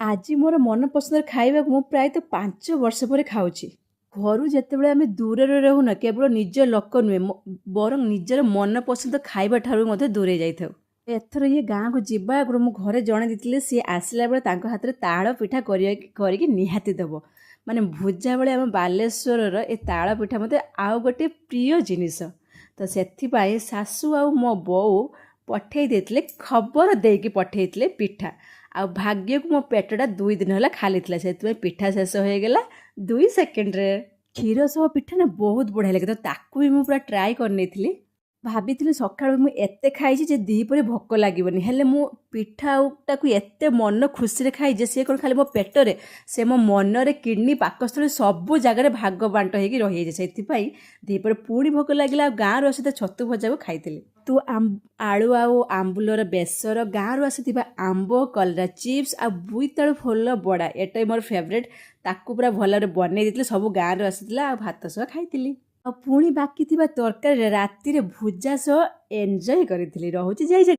ଆଜି ମୋର ମନପସନ୍ଦର ଖାଇବାକୁ ମୁଁ ପ୍ରାୟତଃ 5 ବର୍ଷ ପରେ ଖାଉଛି। ଘରୁ ଯେତେବେଳେ ଆମେ ଦୂରରେ ରହୁନା କେବଳ ନିଜ ଲୋକ ନୁହେଁ ବରଂ ନିଜର ମନପସନ୍ଦ ଖାଇବା ଠାରୁ ମଧ୍ୟ ଦୂରେଇ ଯାଇଥାଉ। ଏଥର ଇଏ ଗାଁକୁ ଯିବା ଆଗରୁ ମୁଁ ଘରେ ଜଣେଇ ଦେଇଥିଲି ସିଏ ଆସିଲା ବେଳେ ତାଙ୍କ ହାତରେ ତାଳ ପିଠା କରିକି ନିହାତି ଦେବ। ମାନେ ଭୁଜା ବେଳେ ଆମ ବାଲେଶ୍ୱରର ଏ ତାଳ ପିଠା ମୋତେ ଆଉ ଗୋଟେ ପ୍ରିୟ ଜିନିଷ। ତ ସେଥିପାଇଁ ଶାଶୁ ଆଉ ମୋ ବୋଉ ପଠେଇ ଦେଇଥିଲେ, ଖବର ଦେଇକି ପଠେଇଥିଲେ ପିଠା। ଆଉ ଭାଗ୍ୟକୁ ମୋ ପେଟଟା 2 ଦିନ ହେଲା ଖାଲି ଥିଲା, ସେଥିପାଇଁ ପିଠା ଶେଷ ହୋଇଗଲା 2 ସେକେଣ୍ଡରେ। କ୍ଷୀର ସହ ପିଠା ନା ବହୁତ ବଢ଼ିଆ ଲାଗେ, ତ ତାକୁ ବି ମୁଁ ପୁରା ଟ୍ରାଏ କରିନେଇଥିଲି। ଭାବିଥିଲି ସକାଳୁ ମୁଁ ଏତେ ଖାଇଛି ଯେ ଦ୍ୱିପହରେ ଭୋକ ଲାଗିବନି, ହେଲେ ମୁଁ ପିଠା ଆଉଟାକୁ ଏତେ ମନ ଖୁସିରେ ଖାଇ ଯେ ସିଏ କ'ଣ ଖାଲି ମୋ ପେଟରେ, ସେ ମୋ ମନରେ, କିଡ଼ନୀ, ପାକସ୍ଥଳୀ ସବୁ ଜାଗାରେ ଭାଗ ବାଣ୍ଟ ହେଇକି ରହିଯାଇଛି। ସେଥିପାଇଁ ଦ୍ୱିପହରେ ପୁଣି ଭୋକ ଲାଗିଲା, ଆଉ ଗାଁରୁ ଆସିଥିବା ଛତୁ ଭଜାକୁ ଖାଇଥିଲି। ଆଳୁ ଆଉ ଆମ୍ବୁଲର ବେସର, ଗାଁରୁ ଆସିଥିବା ଆମ୍ବ, କଲରା ଚିପ୍ସ ଆଉ ବୋଇତାଳୁ ଫୁଲ ବଡ଼ା, ଏଟା ମୋର ଫେଭରେଟ୍। ତାକୁ ପୁରା ଭଲରେ ବନେଇ ଦେଇଥିଲି, ସବୁ ଗାଁରୁ ଆସିଥିଲା ଆଉ ଭାତ ସହ ଖାଇଥିଲି। ଆଉ ପୁଣି ବାକି ଥିବା ତରକାରୀରେ ରାତିରେ ଭୁଜା ସହ ଏନ୍ଜୟ କରିଥିଲି। ରହୁଛି ଜୟ ଜଗନ୍ନାଥ।